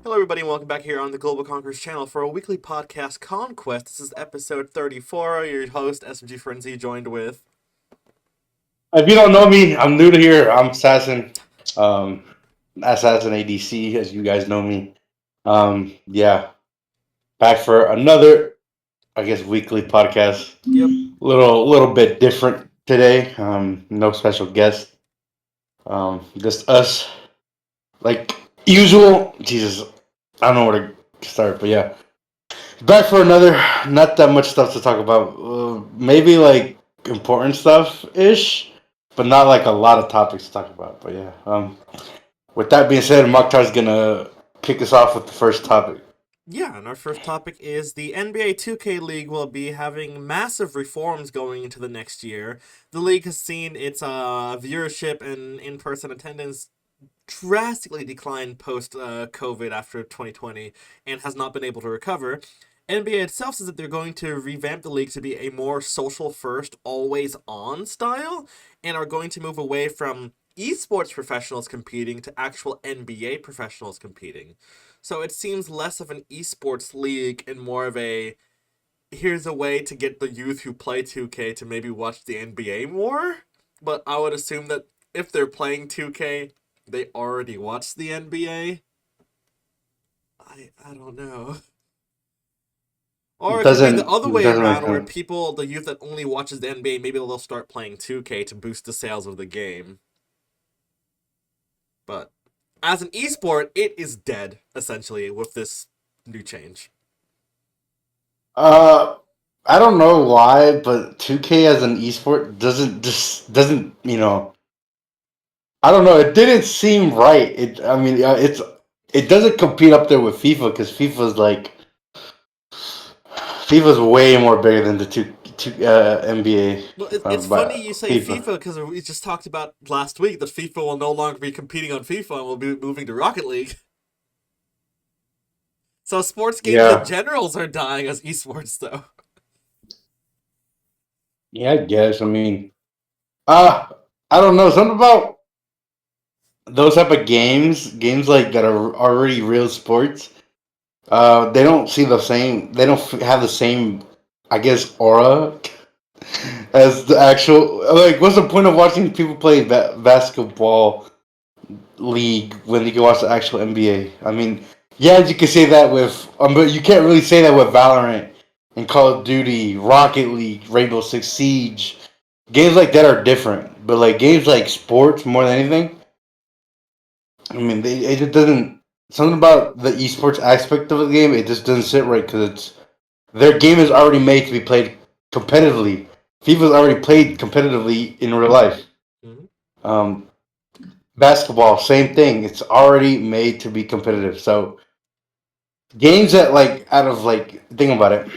Hello, everybody, and welcome back here on the Global Conquerors channel for a weekly podcast, Conquest. This is episode 34. Your host, SMGFrenzy, joined with... If you don't know me, I'm new to here. I'm um, AssassinADC, as you guys know me. Yeah, back for another, I guess, weekly podcast. Yep. Little bit different today. No special guest. Just us, like usual. Jesus, I don't know where to start, but yeah, back for another. Not that much stuff to talk about. Maybe like important stuff ish, but not like a lot of topics to talk about. But yeah, with that being said, Mokhtar's gonna kick us off with the first topic. Yeah, and our first topic is the NBA 2K League will be having massive reforms going into the next year. The league has seen its viewership and in-person attendance drastically declined post COVID after 2020 and has not been able to recover. NBA itself says that they're going to revamp the league to be a more social first, always on style, and are going to move away from esports professionals competing to actual NBA professionals competing. So it seems less of an esports league and more of a here's a way to get the youth who play 2K to maybe watch the NBA more. But I would assume that if they're playing 2K, they already watch the NBA. I don't know. Or it could be the other way Doesn't make around where sense. people, the youth that only watches the NBA, maybe they'll start playing 2K to boost the sales of the game. But as an esport, it is dead, essentially, with this new change. Uh, I don't know why, but 2K as an esport doesn't I don't know. It didn't seem right. It doesn't compete up there with FIFA because FIFA's way more bigger than the NBA. Well, it's funny you But say FIFA. FIFA because we just talked about last week that FIFA will no longer be competing on FIFA and will be moving to Rocket League. So sports games in Yeah, generals are dying as esports, though. yeah, I guess. Uh, I don't know. Something about those type of games like that are already real sports. They don't see the same. They don't have the same, I guess, aura as the actual. Like, what's the point of watching people play basketball league when you can watch the actual NBA? I mean, yeah, you can say that with, but you can't really say that with Valorant and Call of Duty, Rocket League, Rainbow Six Siege. Games like that are different, but like games like sports more than anything. It just doesn't. Something about the esports aspect of the game, it just doesn't sit right because it's their game is already made to be played competitively. FIFA's already played competitively in real life. Mm-hmm. Um, Basketball, same thing. It's already made to be competitive. So games that like out of like think about it.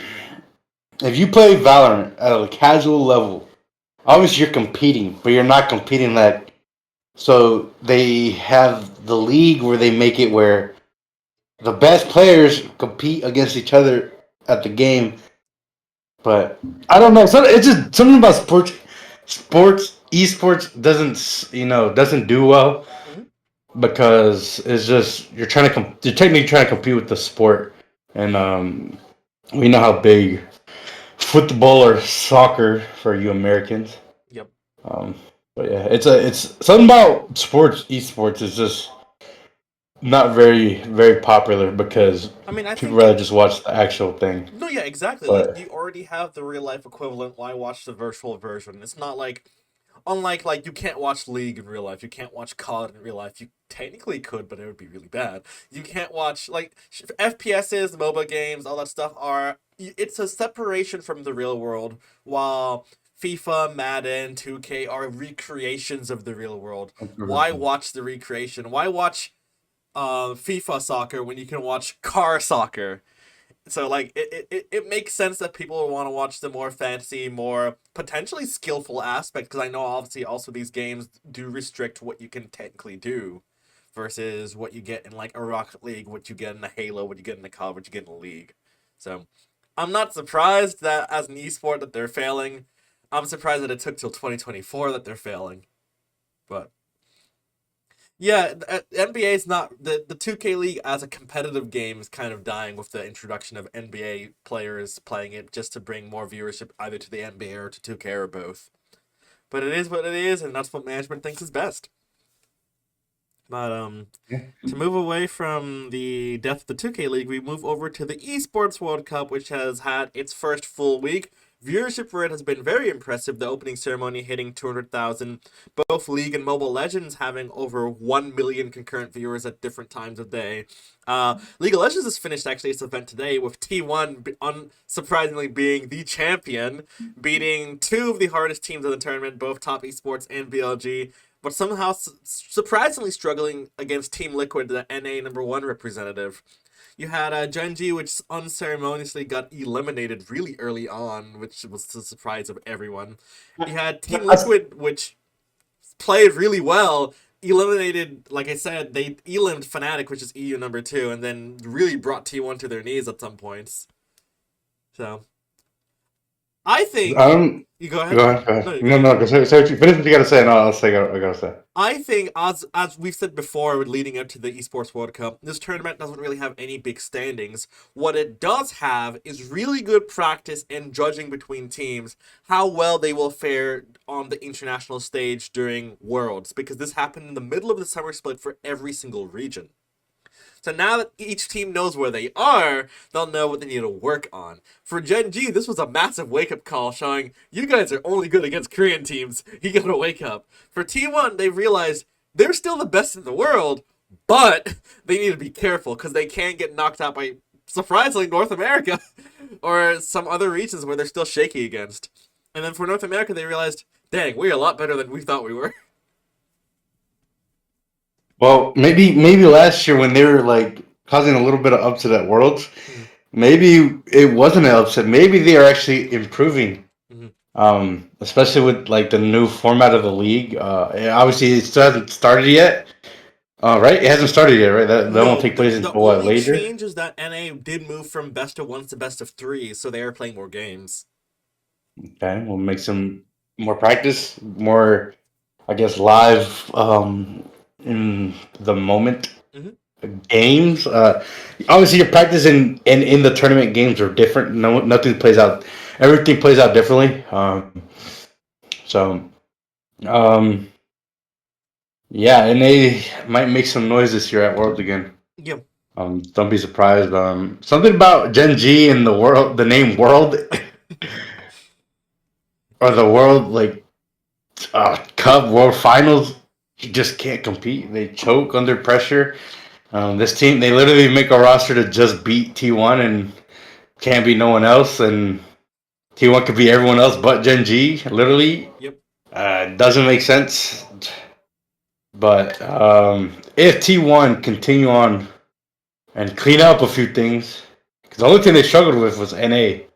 If you play Valorant at a casual level, obviously you're competing, but you're not competing that. So they have the league where they make it where the best players compete against each other at the game. But I don't know. It's just something about esports doesn't do well Mm-hmm. because it's just you're technically trying to compete with the sport, and we know how big football or soccer for you Americans. Yep. Um, but yeah, it's something about esports is just not very popular because I mean, I people think rather just watch the actual thing. no, yeah, exactly. Like But you already have the real life equivalent. Why watch the virtual version? It's not like unlike like you can't watch League in real life. You can't watch COD in real life. You technically could, but it would be really bad. You can't watch like FPSs, MOBA games, all that stuff are. It's a separation from the real world. While FIFA, Madden, 2K are recreations of the real world. Why watch the recreation? Why watch FIFA soccer when you can watch car soccer? So like it makes sense that people want to watch the more fancy, more potentially skillful aspect because I know obviously also these games do restrict what you can technically do versus what you get in like a Rocket League, what you get in a Halo, what you get in a COD, what you get in a League. So I'm not surprised that as an esport that they're failing. I'm surprised that it took till 2024 that they're failing. But Yeah, NBA is not the 2K League as a competitive game is kind of dying with the introduction of NBA players playing it just to bring more viewership either to the NBA or to 2K or both. But it is what it is, and that's what management thinks is best. But Yeah. to move away from the death of the 2K League, we move over to the Esports World Cup, which has had its first full week. Viewership for it has been very impressive. The opening ceremony hitting 200,000. Both League and Mobile Legends having over 1 million concurrent viewers at different times of day. League of Legends has finished actually its event today with T1 unsurprisingly being the champion, beating two of the hardest teams in the tournament, both Top Esports and BLG, but somehow surprisingly struggling against Team Liquid, the NA number one representative. You had Genji, which unceremoniously got eliminated really early on, which was the surprise of everyone. You had Team Liquid, which played really well, eliminated, like I said, they eliminated Fnatic, which is EU number two, and then really brought T1 to their knees at some points. So, I think. Um, You go ahead? go ahead. Go No, ahead. you go No, ahead. no. Say what you finish what you gotta say, and I'll say. I gotta say. I think, as we've said before, leading up to the Esports World Cup, this tournament doesn't really have any big standings. What it does have is really good practice and judging between teams, how well they will fare on the international stage during Worlds, because this happened in the middle of the summer split for every single region. So now that each team knows where they are, they'll know what they need to work on. For Gen G, this was a massive wake-up call showing you guys are only good against Korean teams. You gotta wake up. For T1, they realized they're still the best in the world, but they need to be careful because they can get knocked out by, surprisingly, North America or some other regions where they're still shaky against. And then for North America, they realized, dang, we're a lot better than we thought we were. Well, maybe last year when they were like causing a little bit of upset at Worlds, Mm-hmm. maybe it wasn't an upset. Maybe they are actually improving. Mm-hmm. Especially with like the new format of the league. Obviously, it still hasn't started yet. Right? It hasn't started yet, right? That won't No, take the place the until what, only later? change is that NA did move from best of ones to best of three, so they are playing more games. Okay, we'll make some more practice, more, I guess, live in the moment Hmm. games. Obviously, your practice in the tournament games are different. No, nothing plays out. Everything plays out differently. So, um, yeah, and they might make some noise this year at Worlds again. Yeah. Don't be surprised. Something about Gen G and the world, the name World, or the World like Cup World Finals. You just can't compete. They choke under pressure. This team, they literally make a roster to just beat T1 and can't be no one else. And T1 could be everyone else but Gen G. Literally, Yep. doesn't make sense. But if T1 continue on and clean up a few things, because the only thing they struggled with was NA.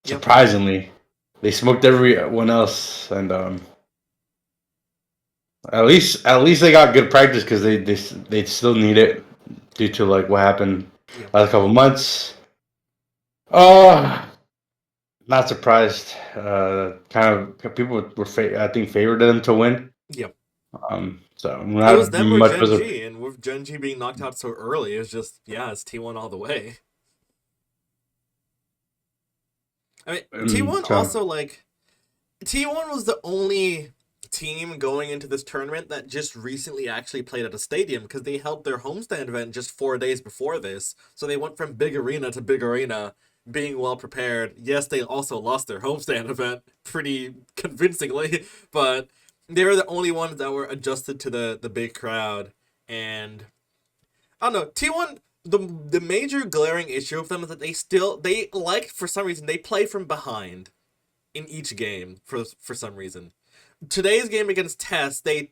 Yep. Surprisingly, they smoked everyone else, and at least they got good practice because they still need it due to like what happened Yep. last couple months. Oh, not surprised. Kind of people were I think favored them to win. Yep. So It was not them or much Gen was a G, and with Gen G being knocked out so early, it's just it's T1 all the way. I mean, T1 so also T1 was the only team going into this tournament that just recently actually played at a stadium because they held their homestand event just 4 days before this. So they went from big arena to big arena, being well prepared. Yes, they also lost their homestand event pretty convincingly, but they were the only ones that were adjusted to the big crowd. And I don't know, T1. The major glaring issue of them is that they like, for some reason, they play from behind in each game for some reason. Today's game against Test, they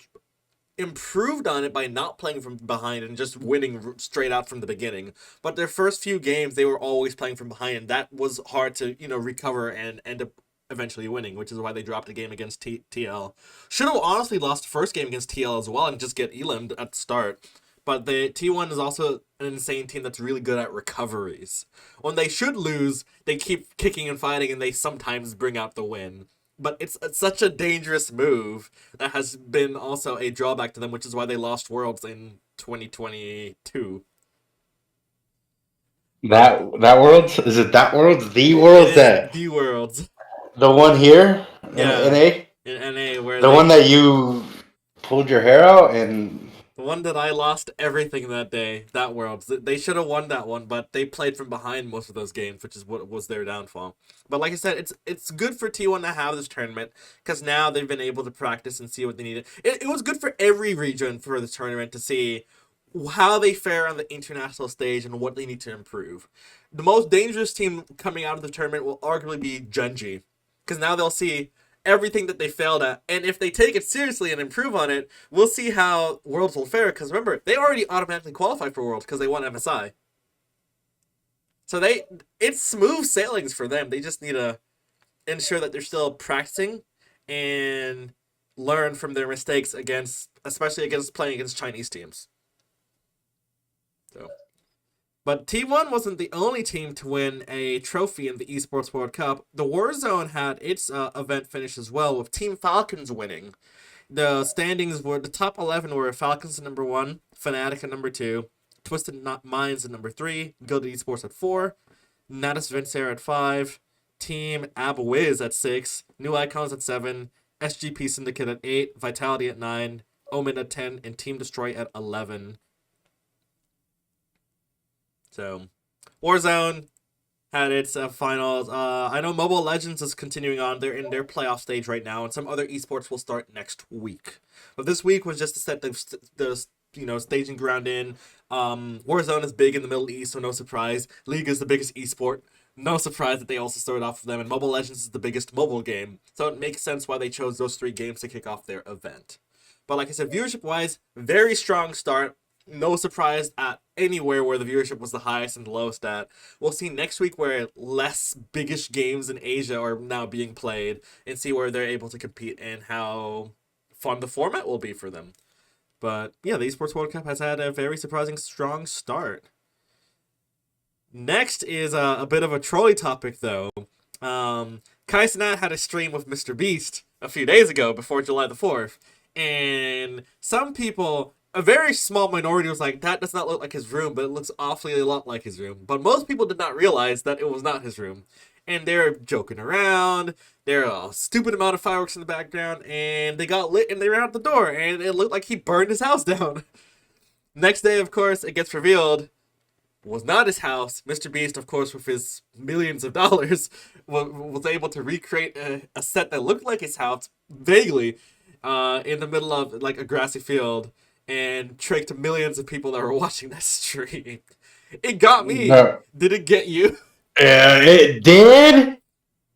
improved on it by not playing from behind and just winning straight out from the beginning. But their first few games, they were always playing from behind, and that was hard to recover and end up eventually winning, which is why they dropped a game against TL. Should have honestly lost the first game against TL as well and just get elimed at the start. But the T1 is also an insane team that's really good at recoveries. When they should lose, they keep kicking and fighting, and they sometimes bring out the win. but it's such a dangerous move that has been also a drawback to them, which is why they lost Worlds in 2022. But That world, is it that world? The it world, is that the Worlds. the one here in Yeah, NA, in NA where the one that you pulled your hair out and the one that I lost everything that day, that Worlds. They should have won that one, but they played from behind most of those games, which is what was their downfall. But like I said, it's good for T1 to have this tournament because now they've been able to practice and see what they needed. It was good for every region for this tournament to see how they fare on the international stage and what they need to improve. The most dangerous team coming out of the tournament will arguably be Genji because now they'll see everything that they failed at. And if they take it seriously and improve on it, we'll see how Worlds will fare. Because remember, they already automatically qualify for Worlds because they won MSI. So it's smooth sailings for them. They just need to ensure that they're still practicing and learn from their mistakes especially against playing against Chinese teams. So. But T1 wasn't the only team to win a trophy in the Esports World Cup. The Warzone had its event finish as well, with Team Falcons winning. The standings were the top 11 were Falcons at number 1, Fnatic at number 2, Twisted Minds at number 3, Gilded Esports at 4, Natus Vincere at 5, Team Abwiz at 6, New Icons at 7, SGP Syndicate at 8, Vitality at 9, Omen at 10, and Team Destroy at 11. So, Warzone had its finals. I know Mobile Legends is continuing on. They're in their playoff stage right now, and some other esports will start next week. But this week was just to set the staging ground in. Warzone is big in the Middle East, so no surprise. League is the biggest esport. No surprise that they also started off with them, and Mobile Legends is the biggest mobile game. So it makes sense why they chose those 3 games to kick off their event. But like I said, viewership-wise, very strong start. No surprise at anywhere where the viewership was the highest and the lowest at. We'll see next week where less biggish games in Asia are now being played and see where they're able to compete and how fun the format will be for them. But yeah, the Esports World Cup has had a very surprising strong start. Next is a bit of a trolley topic though. Kai Cenat had a stream with Mr. Beast a few days ago before July the 4th. And some people, a very small minority, was like, that does not look like his room, but it looks awfully a lot like his room. But most people did not realize that it was not his room. And they're joking around. There are a stupid amount of fireworks in the background. And they got lit and they ran out the door. And it looked like he burned his house down. Next day, of course, it gets revealed was not his house. Mr. Beast, of course, with his millions of dollars, was able to recreate a set that looked like his house, vaguely, in the middle of like a grassy field, and tricked millions of people that were watching that stream. It got me. no. Did it get you? Yeah, it did.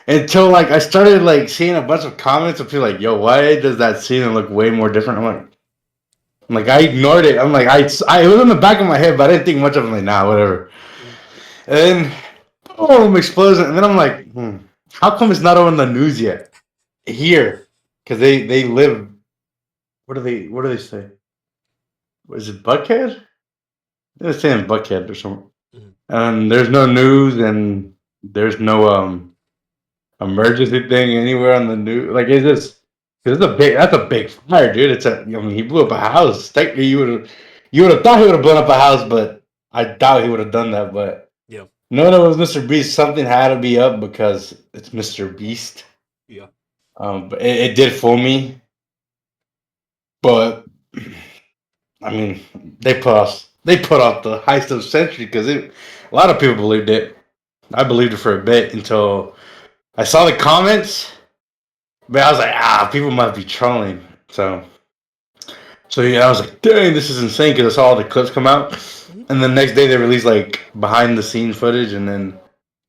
Until like I started like seeing a bunch of comments of people like, "Yo, why does that scene look way more different?" I'm like, I ignored it. I'm like, it was in the back of my head, but I didn't think much of it. I'm like, nah, whatever. And then, boom, explosion. And then I'm like, how come it's not on the news yet? Here, because they live. What do they say? Was it Buckhead? They're saying Buckhead or something. Mhm. And there's no news, and there's no emergency thing anywhere on the news. Like, it's just because that's a big fire, dude. He blew up a house. Technically, you would have thought he would have blown up a house, but I doubt he would have done that. But Yeah. no, it was Mr. Beast. Something had to be up because it's Mr. Beast. Yeah. But it did fool me. But I mean, they put off the heist of the century because a lot of people believed it. I believed it for a bit until I saw the comments. But I was like, people might be trolling. So yeah, I was like, dang, this is insane because I saw all the clips come out, Mhm. and the next day they released like behind the scenes footage, and then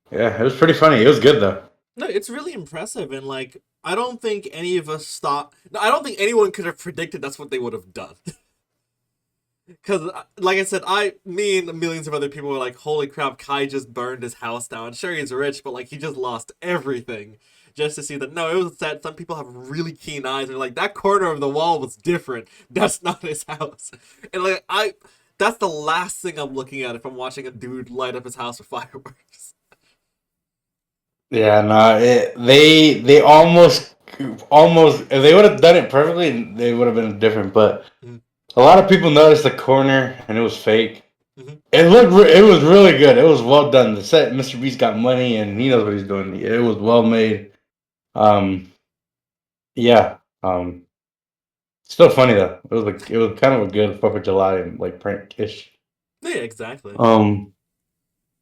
yeah, it was pretty funny. It was good though. No, it's really impressive, and like I don't think any of us thought. I don't think anyone could have predicted that's what they would have done. Because, like I said, me and millions of other people were like, "Holy crap! Kai just burned his house down. Sure, he's rich, but like he just lost everything." Just to see that, no, it was sad. Some people have really keen eyes, and they're like, "That corner of the wall was different. That's not his house." And like that's the last thing I'm looking at if I'm watching a dude light up his house with fireworks. Yeah, no, they almost almost if they would have done it perfectly, they would have been different. But Mhm. a lot of people noticed the corner and it was fake. Mhm. It was really good. It was well done. The set, Mr. Beast got money and he knows what he's doing. It was well made. Um, yeah. Still funny though. It was kind of a good Fourth of July and like prank ish. Yeah, exactly. Um,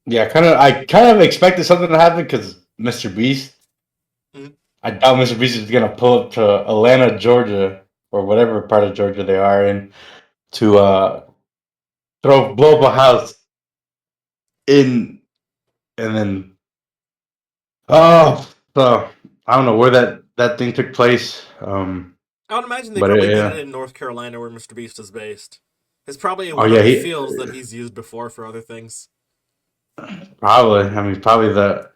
yeah, I kind of expected something to happen because Mr. Beast. Mhm. I doubt Mr. Beast is gonna pull up to Atlanta, Georgia, or whatever part of Georgia they are in to blow up a house in and then so I don't know where that thing took place. I would imagine they But probably did it yeah, in North Carolina, where Mr. Beast is based. It's probably oh one yeah, of the he fields that he's used before for other things. probably. I mean, probably the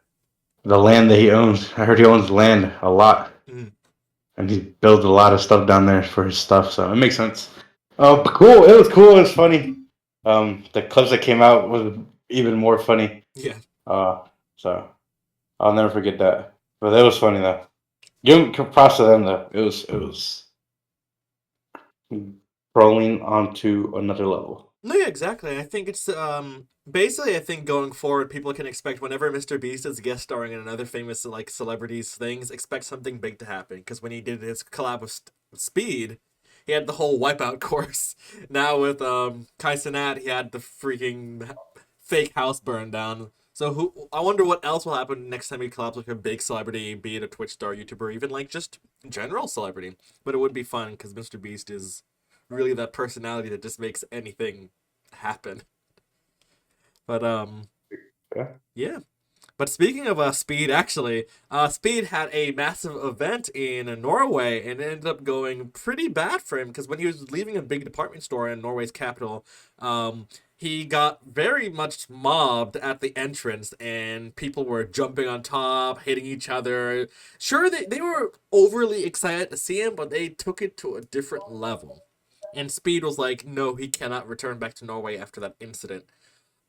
land that he owns. I heard he owns land a lot, Mhm. and he builds a lot of stuff down there for his stuff. So it makes sense. Oh, cool! It was cool. It was funny. The clips that came out was even more funny. Yeah. Uh, so I'll never forget that. But it was funny though. Give props to them though. It was rolling onto another level. No, yeah, exactly. I think it's basically I think going forward people can expect whenever Mr. Beast is guest starring in another famous like celebrities things, expect something big to happen. Because when he did his collab with Speed, he had the whole wipeout course. Now with Kai Cenat, he had the freaking fake house burned down. So who I wonder what else will happen next time he collabs with a big celebrity, be it a Twitch star, YouTuber, even like just general celebrity. But it would be fun because Mr. Beast is really that personality that just makes anything happen. But Yeah. yeah. But speaking of Speed, actually, Speed had a massive event in Norway, and it ended up going pretty bad for him because when he was leaving a big department store in Norway's capital, he got very much mobbed at the entrance, and people were jumping on top, hitting each other. Sure, they were overly excited to see him, but they took it to a different level. And Speed was like, no, he cannot return back to Norway after that incident.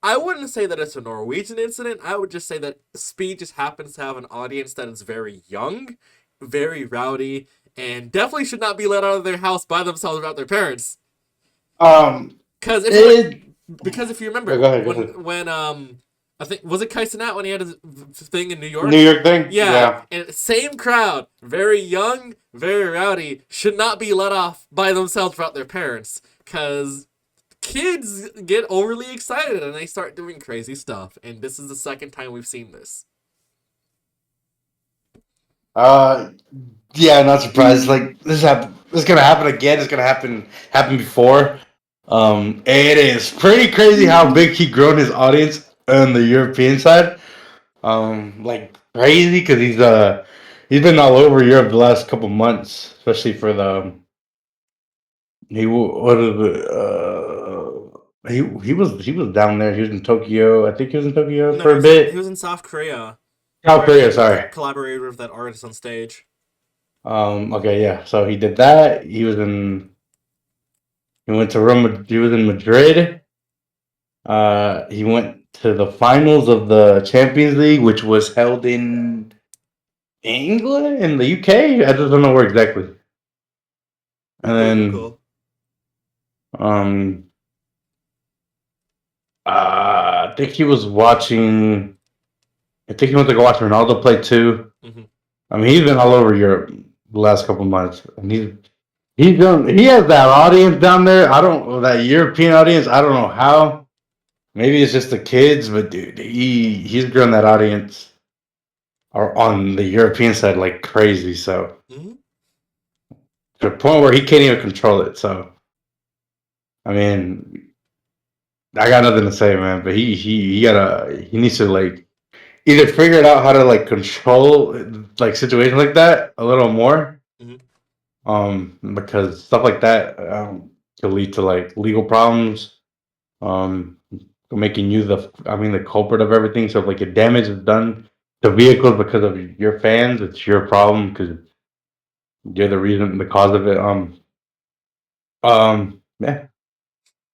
I wouldn't say that it's a Norwegian incident. I would just say that Speed just happens to have an audience that is very young, very rowdy, and definitely should not be let out of their house by themselves without their parents. Um, Because if you it. because if you remember Go ahead. Go ahead. when I think was it Kaisenat when he had his thing in New New York? York thing. Yeah, Yeah. and same crowd, very young, very rowdy, should not be let off by themselves without their parents. Because kids get overly excited and they start doing crazy stuff. And this is the second time we've seen this. Uh, yeah. Not surprised. Like this is gonna happen again. It's gonna happen before. It is pretty crazy how big he grown his audience on the European side. Like crazy because he's been all over Europe the last couple months, especially for the what is it? He was down there. He was in Tokyo. I think he was in Tokyo No, for a he bit. was in South Korea South where Korea, he sorry. collaborated with that artist on stage. Okay, yeah. So he did that. He went to Rome. He was in Madrid. He went to the finals of the Champions League, which was held in England, in the UK. I just don't know where exactly. And Cool, then cool. um, I think he was watching. I think he went to go watch Ronaldo play too. Mm-hmm. I mean, he's been all over Europe the last couple months, and he has that audience down there. I don't that European audience. I don't know how. Maybe it's just the kids, but dude, he's grown that audience or on the European side like crazy. So Mm-hmm. to the point where he can't even control it. So I mean, I got nothing to say, man. But he needs to like either figure it out how to like control like situations like that a little more. Mm-hmm. Because stuff like that could lead to like legal problems. Um, making you the culprit of everything. So if like if damage is done to vehicles because of your fans, it's your problem because you're the reason, the cause of it. Yeah,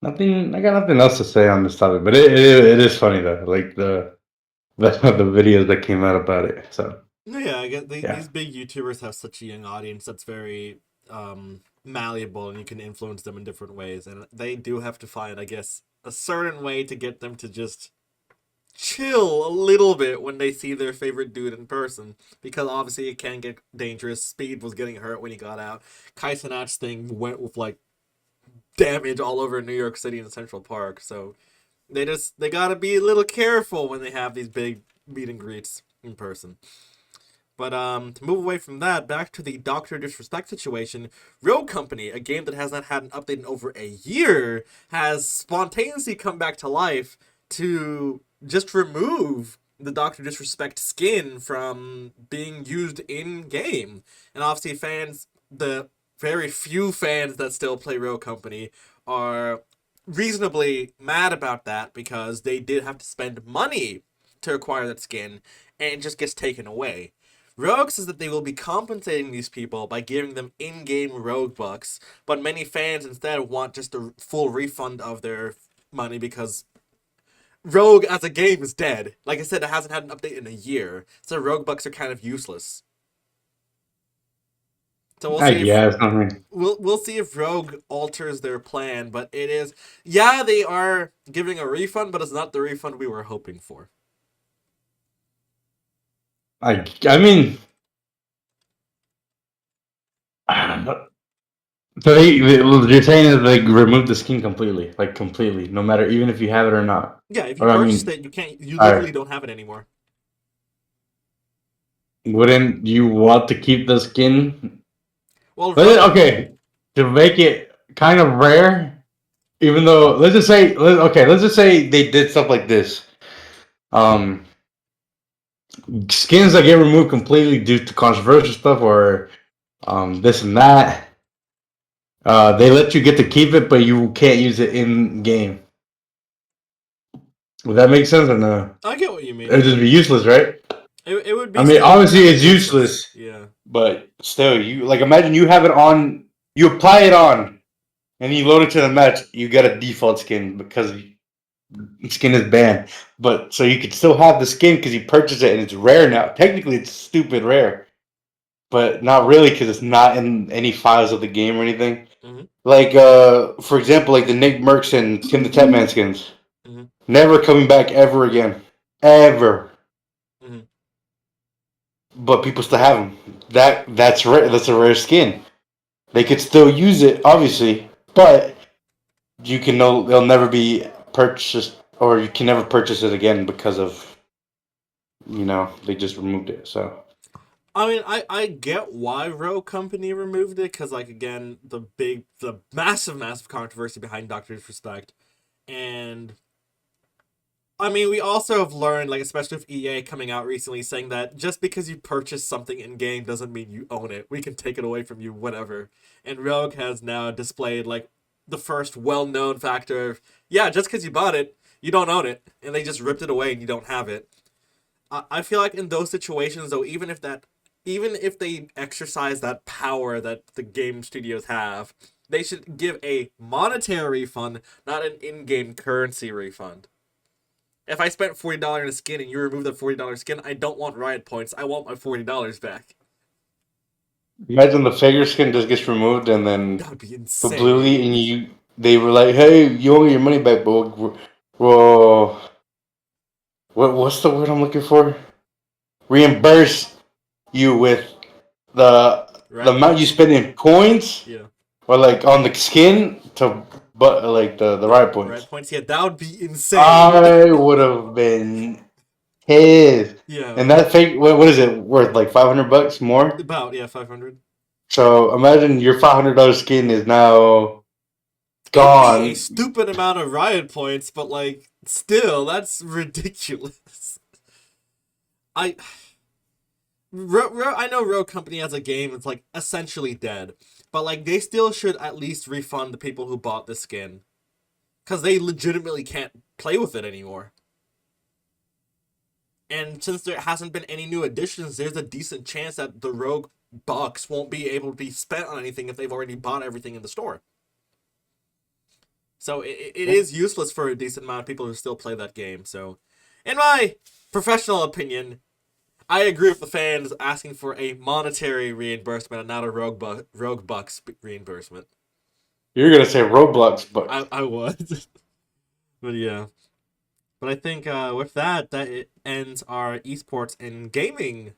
nothing. I got nothing else to say on this topic, but it is funny though. Like the the videos that came out about it. So Yeah, I get Yeah. these big YouTubers have such a young audience that's very malleable, and you can influence them in different ways, and they do have to find, I guess, a certain way to get them to just chill a little bit when they see their favorite dude in person, because obviously it can get dangerous. Speed was getting hurt when he got out. Kai Cenat's thing went with like damage all over New York City and Central Park, so they gotta be a little careful when they have these big meet and greets in person. But to move away from that, back to the Doctor Disrespect situation, Rogue Company, a game that has not had an update in over a year, has spontaneously come back to life to just remove the Doctor Disrespect skin from being used in game. And obviously, fans, the very few fans that still play Rogue Company, are reasonably mad about that because they did have to spend money to acquire that skin, and it just gets taken away. Rogue says that they will be compensating these people by giving them in-game Rogue bucks, but many fans instead want just a full refund of their money because Rogue as a game is dead. Like I said, it hasn't had an update in a year, so Rogue bucks are kind of useless. So we'll I see if guess. I mean, we'll see if Rogue alters their plan, but it is, yeah, they are giving a refund, but it's not the refund we were hoping for. I mean, I don't know. So you're saying that they remove the skin completely, like completely, no matter even if you have it or not. Yeah, if you Or I purchased mean, it, you all literally right, don't have it anymore. wouldn't you want to keep the skin? Well, Rogue, Okay, to make it kind of rare, even though let's just say they did stuff like this. Um, Skins that get removed completely due to controversial stuff or this and that. They let you get to keep it, but you can't use it in game. Would that make sense or no? I get what you mean. It'd just Yeah, be useless, right? it would I be mean, still obviously kind of it's useless. useless, Yeah. but still, you like imagine you have it on, you apply it on, and you load it to the match. You get a default skin because skin is banned, but so you could still have the skin because you purchased it and it's rare now. Technically, it's stupid rare, but not really because it's not in any files of the game or anything. Mm-hmm. Like, for example, like the Nick Mercs and Tim the Tatman skins, Mm-hmm. never coming back ever again, ever. Mm-hmm. But people still have them. That's rare. That's a rare skin. They could still use it, obviously, but you can no. They'll never be purchased, or you can never purchase it again because of they just removed it. So I mean, I get why Rogue Company removed it, because, like, again, the massive controversy behind Doctor Disrespect. And, I mean, we also have learned, like, especially with EA coming out recently, saying that just because you purchase something in-game doesn't mean you own it. We can take it away from you, whatever. And Rogue has now displayed, like, the first well-known factor of, yeah, just because you bought it, you don't own it. And they just ripped it away and you don't have it. I feel like in those situations, though, even if they exercise that power that the game studios have, they should give a monetary refund, not an in-game currency refund. If I spent $40 in a skin and you remove that $40 skin, I don't want riot points. I want my $40 back. imagine the figure skin just gets removed and then That would be completely, insane. and they were like, "Hey, you owe me your money back, but well, what's the word I'm looking for? Reimburse you with the Riot amount you points? spend in coins Yeah. or like on the skin to but like the Yeah. riot points." Riot points? Yeah, that would be insane. I would have been pissed. Yeah. And that fake, what is it worth? Like $500 more. About, yeah, 500. So imagine your $500 skin is now It'd be a gone. stupid amount of riot points, but, like, still, that's ridiculous. I I know Rogue Company as a game is, like, essentially dead, but, like, they still should at least refund the people who bought the skin, because they legitimately can't play with it anymore. And since there hasn't been any new additions, there's a decent chance that the Rogue bucks won't be able to be spent on anything if they've already bought everything in the store. So it is useless for a decent amount of people who still play that game. So, in my professional opinion, I agree with the fans asking for a monetary reimbursement and not a rogue bucks reimbursement. You're gonna say Roblox, but I would, but yeah. But I think with that, it ends our esports and gaming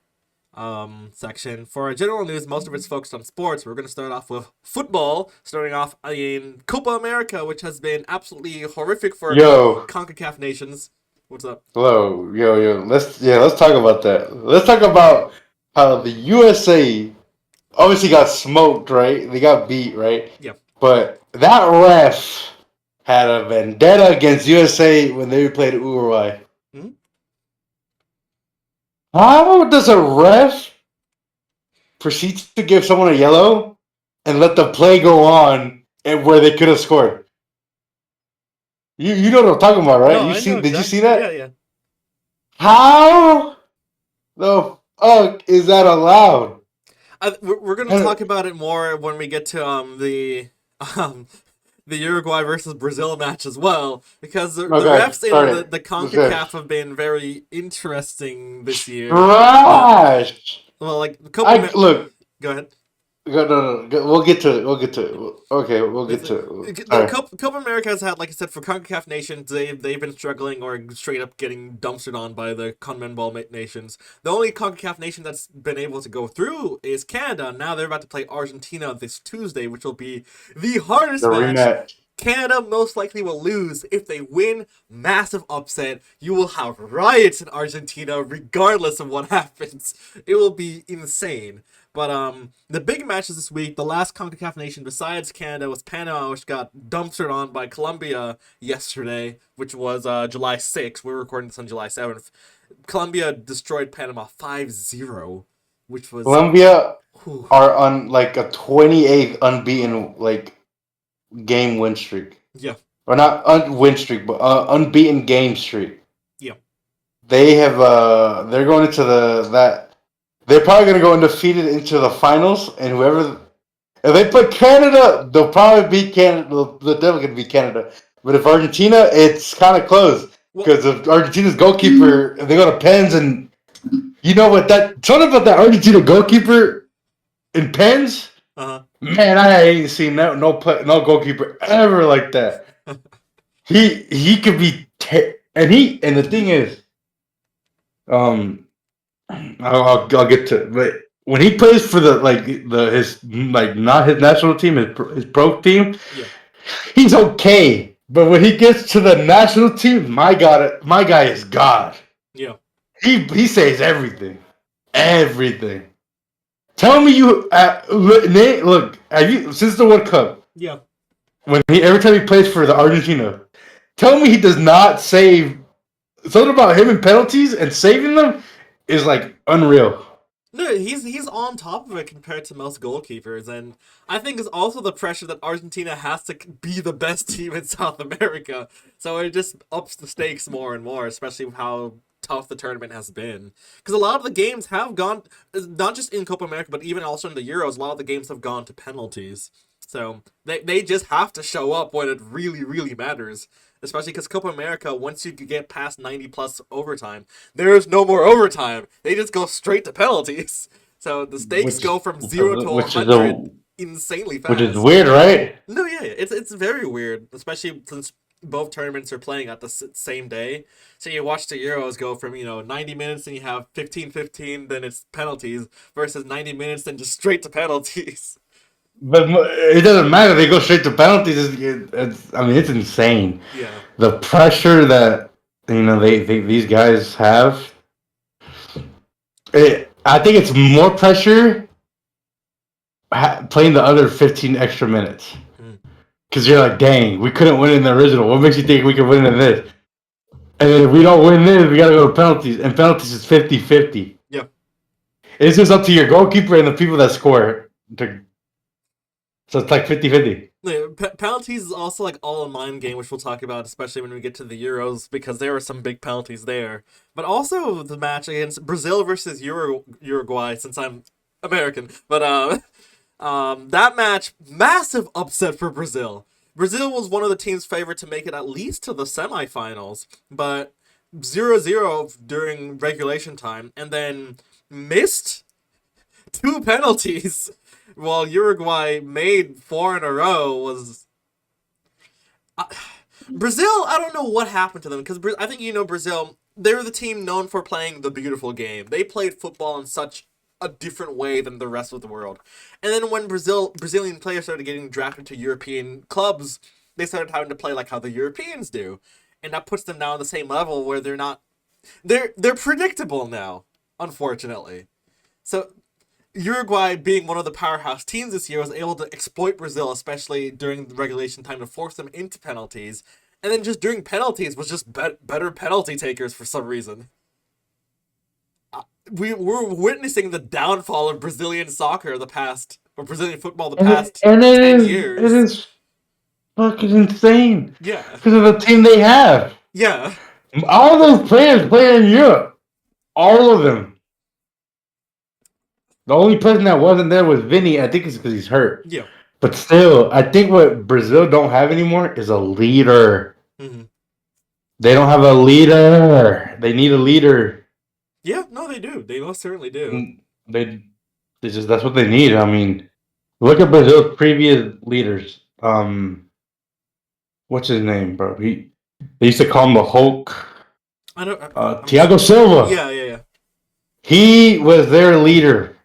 section. For our general news, most of it's focused on sports. We're going to start off with football, starting off in Copa America, which has been absolutely horrific for yo, CONCACAF nations. What's up? hello, yo. Let's talk about that. Let's talk about how the USA obviously got smoked, right? They got beat, right? Yeah. But that ref had a vendetta against USA when they played Uruguay. Mm-hmm. How does a ref proceed to give someone a yellow and let the play go on and where they could have scored? You know what I'm talking about, right? No, I know Did you see exactly. Yeah, that? yeah. How the fuck is that allowed? We're going to talk about it more when we get to um the Uruguay versus Brazil match as well, because the Okay, refs in sorry. the What's this? CONCACAF have been very interesting this year. Uh, Trash. well, like Copa. I look. Go ahead. No. We'll get to it. We'll get to it. Okay, we'll get Basically, to it. the Sorry. Copa America has had, like I said, for CONCACAF nations, they've been struggling or straight up getting dumpstered on by the CONMEBOL nations. The only CONCACAF nation that's been able to go through is Canada. Now they're about to play Argentina this Tuesday, which will be the The hardest match. rematch. Canada most likely will lose. If they win, massive upset. You will have riots in Argentina regardless of what happens. It will be insane. But the big matches this week, the last CONCACAF nation besides Canada was Panama, which got dumpstered on by Colombia yesterday, which was July 6th. We're recording this on July 7th. Colombia destroyed Panama 5-0, which was Colombia whew, are on like a 28th unbeaten game win streak, yeah, or not win streak, but unbeaten game streak. yeah. They have they're going into that. They're probably going to go undefeated into the finals, and whoever if they put Canada, they'll probably beat Canada. They're definitely going to beat Canada. But if Argentina, it's kind of close Well, because of Argentina's goalkeeper. They go to pens, and you know what? That something about that Argentina goalkeeper in pens. uh-huh. Man, I ain't seen no goalkeeper ever like that. He could be and the thing is, um, I'll get to it, but when he plays for his not his national team, his pro team, Yeah, he's okay. But when he gets to the national team, my guy is God. yeah, He says everything, everything. Tell me you look. Have you since the World Cup yeah. when he every time he plays for the Argentina? Tell me he does not save something about him and penalties and saving them is like unreal. No, he's on top of it compared to most goalkeepers, and I think it's also the pressure that Argentina has to be the best team in South America. So it just ups the stakes more and more, especially with how tough the tournament has been. Because a lot of the games have gone, not just in Copa America, but even also in the Euros. A lot of the games have gone to penalties. So they just have to show up when it really, really matters. Especially because Copa America, once you get past 90 plus overtime, there is no more overtime. They just go straight to penalties. So the stakes which go from 0 to which is 100 insanely which is fast. weird, right? No, yeah, it's very weird, especially since both tournaments are playing at the same day. So you watch the Euros go from, 90 minutes and you have 15-15, then it's penalties, versus 90 minutes and just straight to penalties. But it doesn't matter. They go straight to penalties. I mean, it's insane. Yeah. The pressure that they these guys have. I think it's more pressure playing the other 15 extra minutes. Mm. Because you're like, dang, we couldn't win in the original. What makes you think we can win in this? And then if we don't win this, we got to go to penalties. And penalties is 50-50. Yeah. It's just up to your goalkeeper and the people that score. So it's like 50-50. Yeah, penalties is also like all a mind game, which we'll talk about, especially when we get to the Euros, because there were some big penalties there. But also the match against Brazil versus Uruguay, since I'm American. But that match, massive upset for Brazil. Brazil was one of the teams favored to make it at least to the semifinals, but 0-0 during regulation time, and then missed two penalties while Uruguay made four in a row was. Uh, Brazil, I don't know what happened to them because I think Brazil. They're the team known for playing the beautiful game. They played football in such a different way than the rest of the world. And then when Brazilian players started getting drafted to European clubs, they started having to play like how the Europeans do, and that puts them now on the same level where they're not. They're predictable now, unfortunately. So Uruguay, being one of the powerhouse teams this year, was able to exploit Brazil, especially during the regulation time, to force them into penalties. And then just during penalties was just better penalty takers for some reason. We're witnessing the downfall of Brazilian soccer or Brazilian football the past And 10 years. it is fucking insane Yeah. because of the team they have. Yeah. All those players play in Europe. All of them. The only person that wasn't there was Vinny. I think it's because he's hurt. Yeah. But still, I think what Brazil don't have anymore is a leader. Mm-hmm. They don't have a leader. They need a leader. Yeah, no, they do. They most certainly do. They that's what they need. I mean, look at Brazil's previous leaders. What's his name, bro? They used to call him the Hulk. I don't. Thiago Silva. Yeah. He was their leader.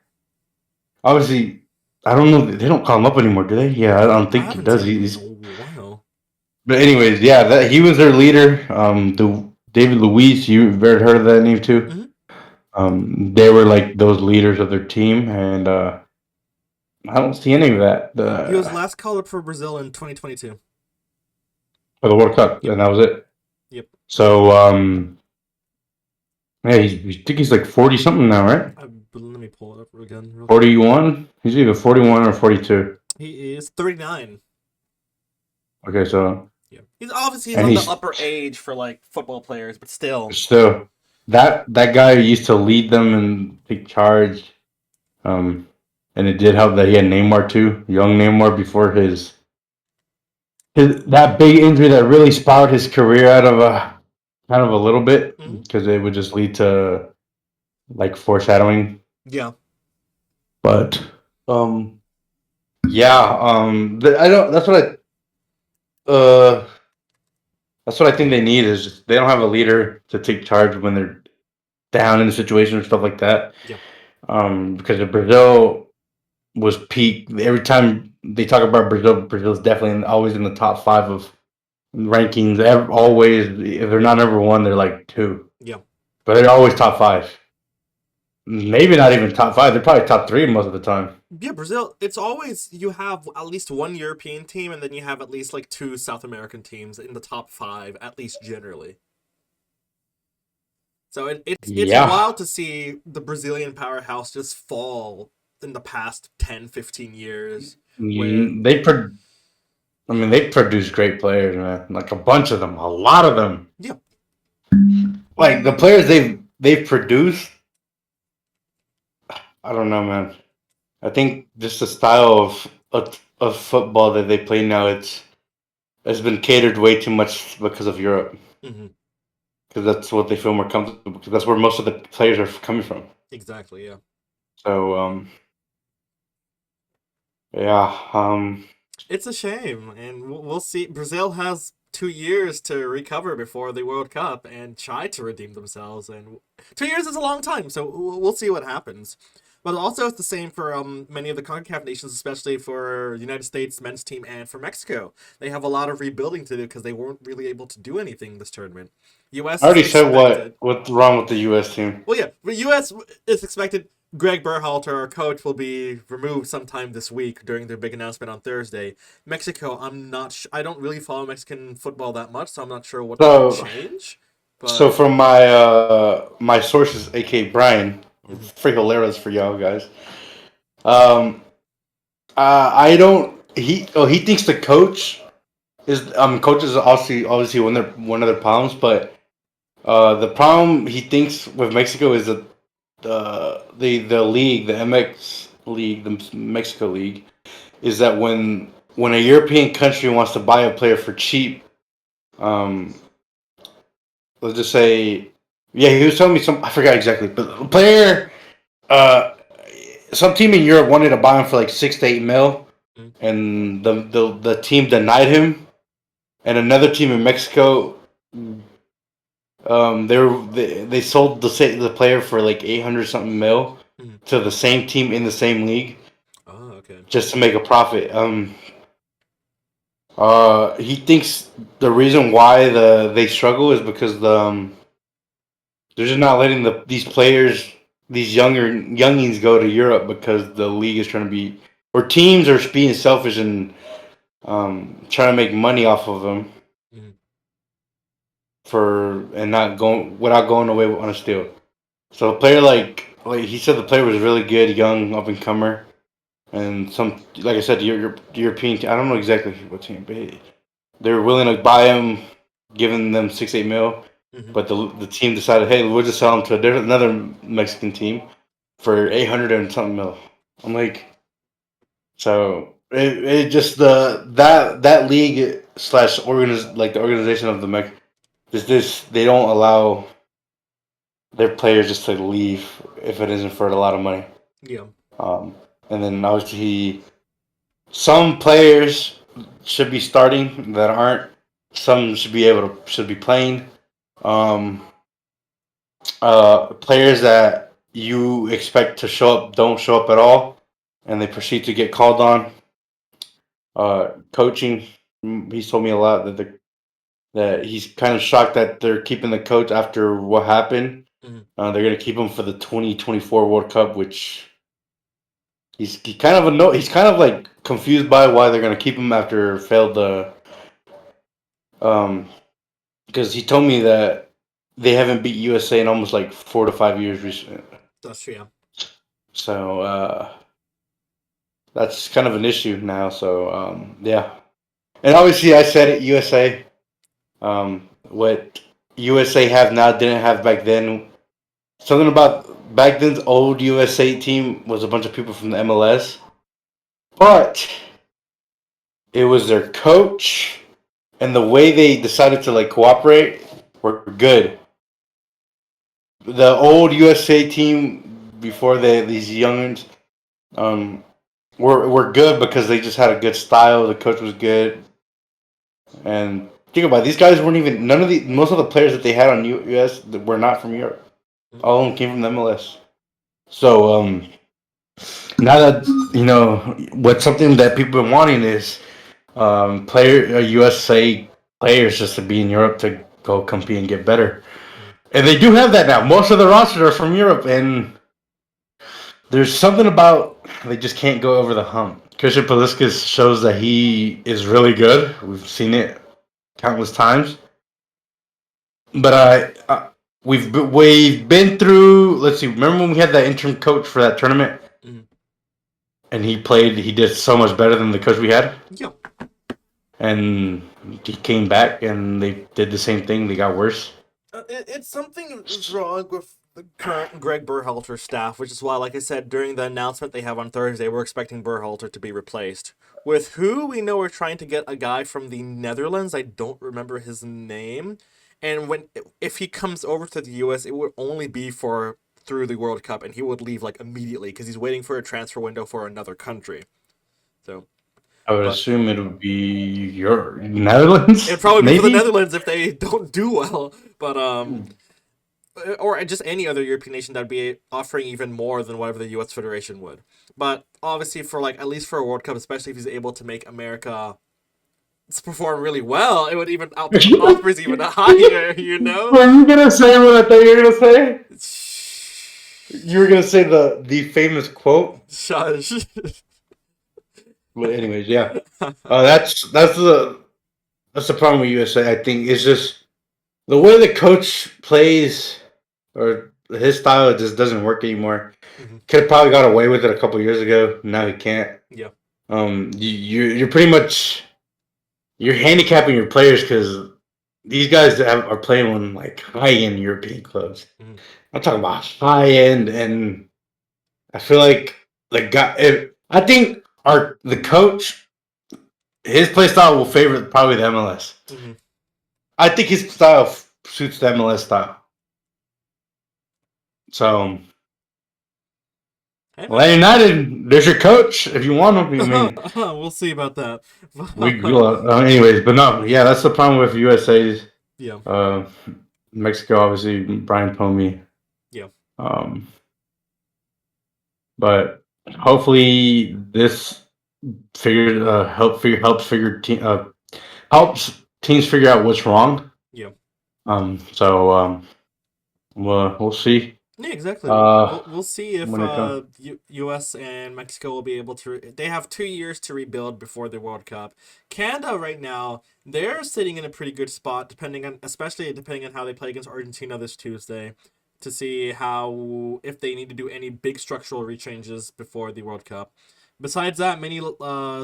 Obviously, I don't know. They don't call him up anymore, do they? Yeah, I don't think he does. He's. Wow. But anyways, yeah, he was their leader. The David Luiz, you've heard of that name too. Mm-hmm. They were like those leaders of their team, and I don't see any of that. He was last called up for Brazil in 2022 for the World Cup, and that was it. Yep. So, yeah, I think he's like 40 something now, right? Let me pull it up again. 41. He's either 41 or 42. He is 39. Okay, so yeah, he's obviously on the upper age for like football players, but still. That guy used to lead them and take charge. And it did help that he had Neymar too, young Neymar, before his that big injury that really spouted his career out of kind of a little bit because it would just lead to like foreshadowing. Yeah. But yeah, I don't. That's what I think they need is just, they don't have a leader to take charge when they're down in the situation or stuff like that. Yeah. Because if Brazil was peak, every time they talk about Brazil's definitely always in the top 5 of rankings. Always, if they're not number 1, they're like 2. Yeah. But they're always top 5. Maybe not even top 5. They're probably top 3 most of the time. Yeah, Brazil, it's always, you have at least one European team, and then you have at least like 2 South American teams in the top 5, at least generally. So it's wild to see the Brazilian powerhouse just fall in the past 10, 15 years. They produce great players, man. Like a bunch of them, a lot of them. Yeah. Like the players they've produced, I don't know, man. I think just the style of football that they play now, it's been catered way too much because of Europe. Because that's what they feel more comfortable. Because that's where most of the players are coming from. Exactly. Yeah. So yeah. It's a shame, and we'll see. Brazil has 2 years to recover before the World Cup and try to redeem themselves. And 2 years is a long time, so we'll see what happens. But also, it's the same for many of the CONCACAF nations, especially for the United States men's team and for Mexico. They have a lot of rebuilding to do because they weren't really able to do anything this tournament. U.S. I already said what's wrong with the U.S. team. Well, yeah, the U.S. is expected. Greg Berhalter, our coach, will be removed sometime this week during their big announcement on Thursday. Mexico, I'm not. I don't really follow Mexican football that much, so I'm not sure what will change. But... So from my sources, aka Brian, free hilarious for y'all guys. I don't. He thinks the coach is coaches obviously one of their problems, but the problem he thinks with Mexico is that the league, the MX league, the Mexico league, is that when a European country wants to buy a player for cheap, let's just say, yeah, he was telling me some. I forgot exactly, but a player, uh, some team in Europe wanted to buy him for like 6 to 8 mil, Mm, and the team denied him, and another team in Mexico, they sold the player for like 800 something mil mm. to the same team in the same league Oh, okay. just to make a profit. He thinks the reason why they struggle is because they're just not letting these players, these youngins, go to Europe because the league is trying to be, or teams are being selfish and trying to make money off of them Mm, for and not going without going away on a steal. So a player like he said, the player was really good, young up and comer, and some like I said, your European. I don't know exactly what team, but they were willing to buy him, giving them 6 8 mil. mm-hmm. But the team decided, hey, we'll just sell him to another Mexican team for 800 and something mil. I'm like, so it just that league slash like the organization of the Mex, this they don't allow their players just to leave if it isn't for a lot of money. Yeah. Um, and then obviously some players should be starting that aren't. Some should be playing. Um, Players that you expect to show up don't show up at all, and they proceed to get called on. Coaching, he's told me a lot that he's kind of shocked that they're keeping the coach after what happened. Mm-hmm. They're going to keep him for the 2024 World Cup, which he's kind of like confused by why they're going to keep him after failed the um because he told me that they haven't beat USA in almost like 4 to 5 years recently. That's true. Yeah. So that's kind of an issue now. So yeah, and obviously I said it, USA. What USA have now didn't have back then. Something about back then's old USA team was a bunch of people from the MLS, but it was their coach and the way they decided to like cooperate were good. The old USA team before these youngins um, were good because they just had a good style. The coach was good, and think about it, these guys weren't even most of the players that they had on US were not from Europe. Mm-hmm. All of them came from the MLS. So now that what something that people are wanting is USA players just to be in Europe to go compete and get better. Mm-hmm. And they do have that now. Most of the rosters are from Europe, and there's something about they just can't go over the hump. Christian Paliskas shows that he is really good. We've seen it countless times. But we've been through. Let's see. Remember when we had that interim coach for that tournament, Mm-hmm. and he played. He did so much better than the coach we had, Yeah. and he came back, and they did the same thing. They got worse. It's something is wrong with the current Greg Berhalter staff, which is why, like I said, during the announcement they have on Thursday, we're expecting Berhalter to be replaced. With who we know we're trying to get a guy from the Netherlands. I don't remember his name, and when if he comes over to the U.S., it would only be for through the World Cup, and he would leave like immediately because he's waiting for a transfer window for another country. So, I would but assume it would be your Netherlands, it'd probably be for the maybe. Netherlands if they don't do well. But or just any other European nation that'd be offering even more than whatever the U.S. Federation would. But obviously, for like at least for a World Cup, especially if he's able to make America perform really well, it would even up the offers even higher. You know. Were you gonna say what I thought you were gonna say? You were gonna say the famous quote. Shush. But anyways, yeah. That's the problem with USA. I think it's just the way the coach plays or his style just doesn't work anymore. Mhm. Could have probably got away with it a couple years ago. Now he can't. Yeah. You're pretty much you're handicapping your players because these guys are playing on like high end European clubs. Mhm. I'm talking about high end, and I feel like the guy. I think the coach, his play style will favor probably the MLS. Mhm. I think his style suits the MLS style. So, Hey man, Atlanta United, there's your coach if you want him. I mean, we'll see about that. we anyways, but no, yeah, that's the problem with USA's. Yeah, Uh, Mexico, obviously, Brian Pomey. yeah, Um, but hopefully this helps teams figure out what's wrong. yeah. So we'll see. Yeah, exactly. Uh, We'll see if when it comes, U.S. and Mexico will be able to. They have 2 years to rebuild before the World Cup. Canada right now, they're sitting in a pretty good spot, especially depending on how they play against Argentina this Tuesday, to see how if they need to do any big structural rechanges before the World Cup. Besides that, many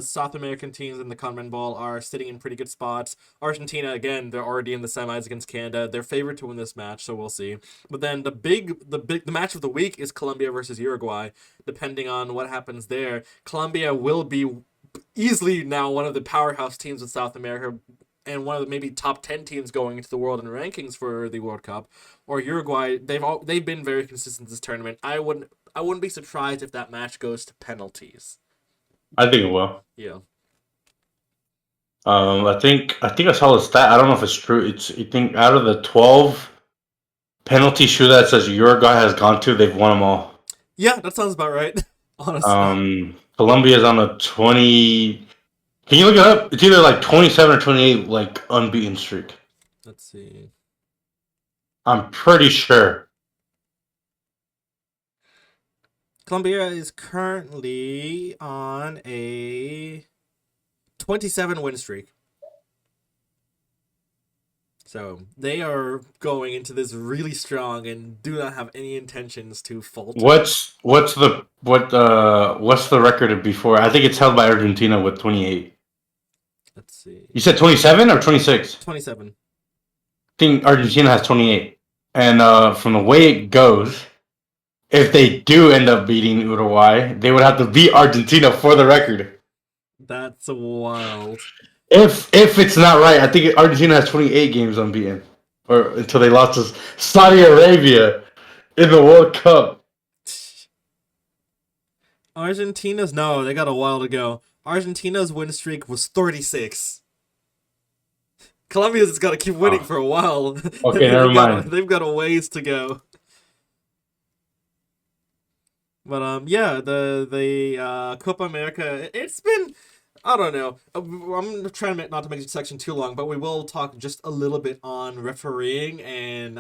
South American teams in the CONMEBOL are sitting in pretty good spots. Argentina, again, they're already in the semis against Canada. They're favored to win this match, so we'll see. But then the match of the week is Colombia versus Uruguay. Depending on what happens there, Colombia will be easily now one of the powerhouse teams in South America and one of the maybe top 10 teams going into the world in rankings for the World Cup. Or Uruguay, they've been very consistent this tournament. I wouldn't be surprised if that match goes to penalties. I think it will. Yeah. I think I saw the stat. I don't know if it's true. I think out of the 12 penalty shootouts that Uruguay has gone to, they've won them all. Yeah, that sounds about right. Honestly. Colombia's on a 20. Can you look it up? It's either like 27 or 28, like unbeaten streak. Let's see. I'm pretty sure. Colombia is currently on a 27 win streak. So they are going into this really strong and do not have any intentions to falter. What's the record before? I think it's held by Argentina with 28. Let's see. You said 27 or 26? 27. I think Argentina has 28. And from the way it goes, if they do end up beating Uruguay, they would have to beat Argentina for the record. That's wild. If it's not right, I think Argentina has 28 games unbeaten, or until they lost to Saudi Arabia in the World Cup. No, they got a while to go. Argentina's win streak was 36. Colombia's got to keep winning for a while. Okay, never mind. They've got a ways to go. But yeah, the Copa America, it's been, I don't know. I'm trying not to make this section too long, but we will talk just a little bit on refereeing and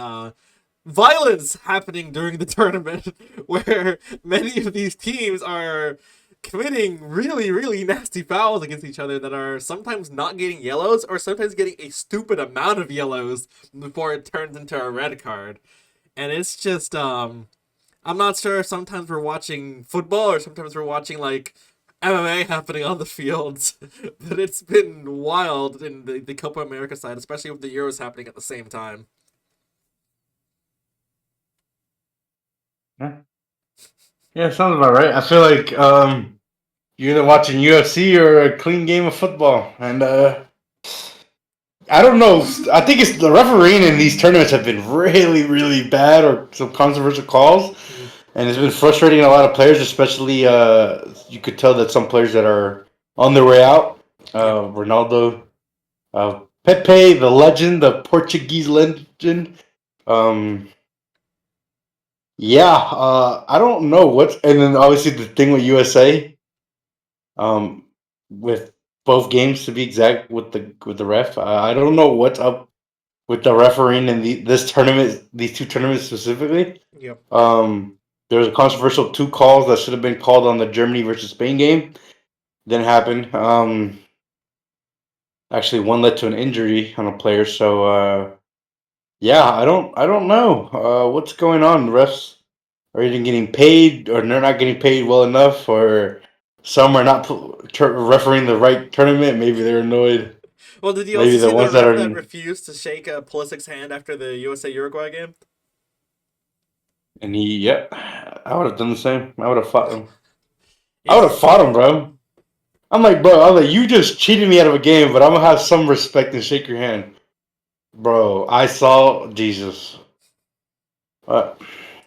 violence happening during the tournament, where many of these teams are committing really, really nasty fouls against each other that are sometimes not getting yellows or sometimes getting a stupid amount of yellows before it turns into a red card. And it's just, I'm not sure if sometimes we're watching football or sometimes we're watching, like, MMA happening on the fields. But it's been wild in the Copa America side, especially with the Euros happening at the same time. Yeah, sounds about right. I feel like you're either watching UFC or a clean game of football, and I don't know. I think it's the refereeing in these tournaments have been really, really bad, or some controversial calls, and it's been frustrating a lot of players. Especially, you could tell that some players that are on their way out. Ronaldo, Pepe, the legend, the Portuguese legend. Yeah, I don't know what's, and then obviously the thing with USA, with both games to be exact with the ref. I don't know what's up with the refereeing in this tournament, these two tournaments specifically. Yep. There was a controversial 2 calls that should have been called on the Germany versus Spain game. Didn't happen. Actually, one led to an injury on a player. So yeah, I don't know what's going on. The refs are either getting paid or they're not getting paid well enough, or some are not refereeing the right tournament. Maybe they're annoyed. Well, did you Maybe also the see the ones that ref are that refused to shake Pulisic's hand after the USA Uruguay game? and yeah, I would have done the same. I would have fought him. I would It's have fought him, bro. I'm like, bro, you just cheated me out of a game, but I'm gonna have some respect and shake your hand. bro. I saw Jesus. Uh,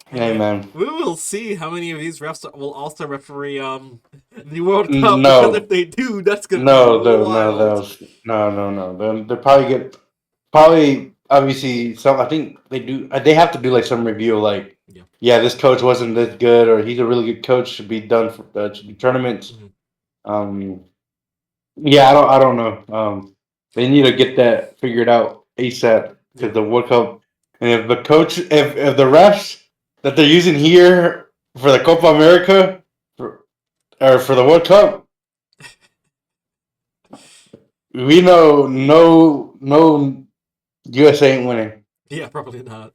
hey And man, we will see how many of these refs will also referee the World Cup, because if no, they do, that's gonna be no, no, no, wild. no. They probably get probably obviously some. I think they do. They have to do like some review, like Yeah. yeah, this coach wasn't this good, or he's a really good coach. Should be done for should be tournaments. Mhm. Um, yeah, I don't know. They need to get that figured out ASAP because Yeah. the World Cup, and if the coach, if the refs that they're using here for the Copa America or for the World Cup, we know no USA ain't winning. Yeah, probably not.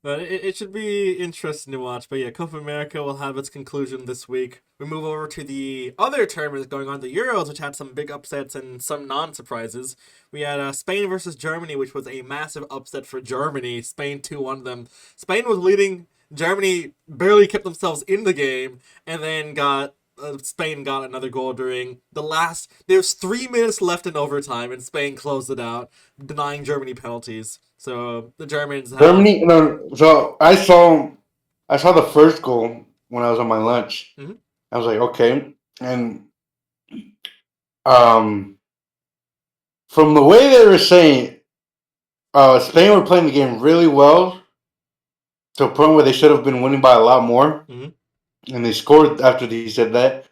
But it should be interesting to watch. But yeah, Copa America will have its conclusion this week. We move over to the other tournaments going on, the Euros, which had some big upsets and some non surprises. We had Spain versus Germany, which was a massive upset for Germany. Spain 2-1 them. Spain was leading. Germany barely kept themselves in the game, and then Spain got another goal during the last. There's 3 minutes left in overtime, and Spain closed it out, denying Germany penalties. So the Germans have. Germany, no. So I saw the first goal when I was on my lunch. Mhm. I was like, okay, and um, from the way they were saying, Spain were playing the game really well to a point where they should have been winning by a lot more, Mhm. and they scored after he said that.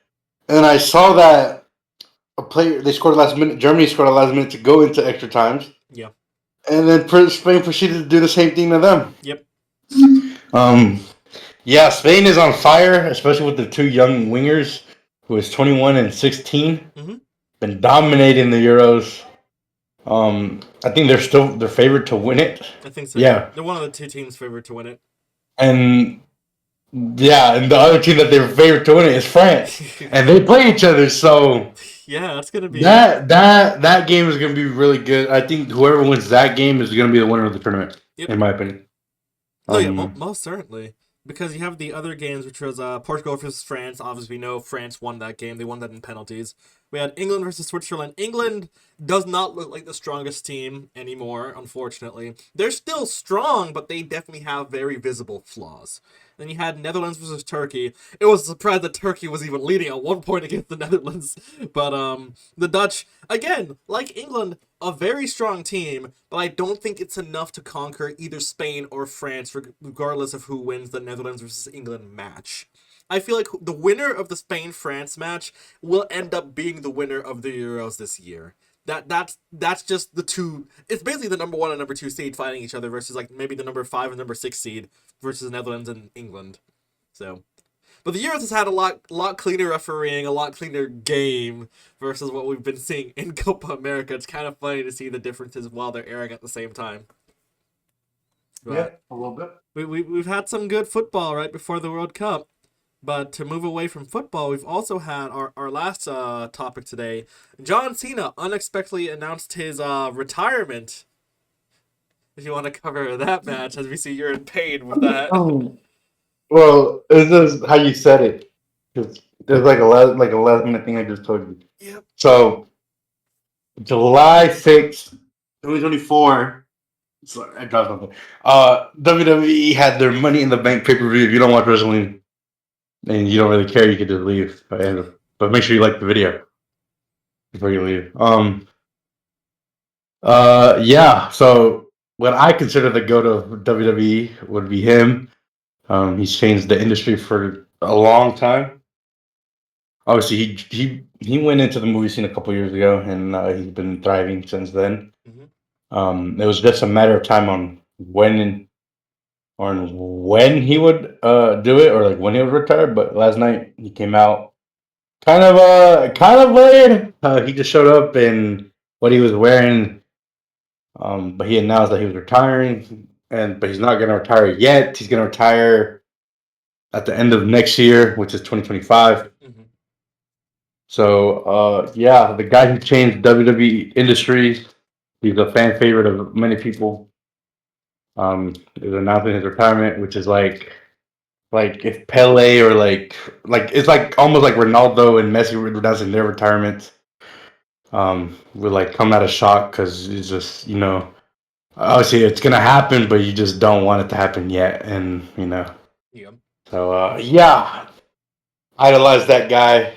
And I saw that a player they scored last minute. Germany scored a last minute to go into extra times, Yeah. and then Spain proceeded to do the same thing to them. Yep. Um, yeah, Spain is on fire, especially with the two young wingers, who is 21 and 16. Mhm. Been dominating the Euros. I think they're still their favorite to win it. I think so. Yeah, Yeah, they're one of the two teams favored to win it. and yeah, and the other team that they're favorite to win it is France, and they play each other. So Yeah, that's gonna be. that game is going to be really good. I think whoever wins that game is going to be the winner of the tournament, Yep. in my opinion. No, yeah, Um, most certainly. Because you have the other games, which was Portugal versus France. Obviously, we know France won that game. They won that in penalties. We had England versus Switzerland. England does not look like the strongest team anymore, unfortunately. They're still strong, but they definitely have very visible flaws. Then you had Netherlands versus Turkey. It was a surprise that Turkey was even leading at one point against the Netherlands. But the Dutch, again, like England, a very strong team, but I don't think it's enough to conquer either Spain or France, regardless of who wins the Netherlands versus England match. I feel like the winner of the Spain France match will end up being the winner of the Euros this year. That's just the two. It's basically the number one and number two seed fighting each other versus like maybe the number five and number six seed versus Netherlands and England. So, but the Euros has had a lot cleaner refereeing, a lot cleaner game versus what we've been seeing in Copa America. It's kind of funny to see the differences while they're airing at the same time. yeah, But a little bit. we've had some good football right before the World Cup. But to move away from football, we've also had our last topic today. John Cena unexpectedly announced his retirement. If you want to cover that match, as we see you're in pain with that. Oh, well, this is how you said it. 'Cause there's like a last minute thing I just told you. Yep. So July 6th, 2024. Sorry, I dropped something. WWE had their Money in the Bank pay per view. If you don't watch wrestling and you don't really care, you could just leave. But make sure you like the video before you leave. Yeah. So what I consider the goat of WWE would be him. He's changed the industry for a long time. Obviously, he went into the movie scene a couple years ago, and he's been thriving since then. Mm-hmm. It was just a matter of time on when he would do it or like when he would retire. But last night he came out kind of late. He just showed up in what he was wearing. But he announced that he was retiring, but he's not gonna retire yet. He's gonna retire at the end of next year, which is 2025. Mm-hmm. So yeah, the guy who changed WWE industry. He's a fan favorite of many people. Is announcing his retirement, which is like if Pele or like it's like almost like Ronaldo and Messi were announcing their retirement. Would like come out of shock because it's just obviously it's gonna happen, but you just don't want it to happen yet, and Yeah. So yeah, idolize that guy.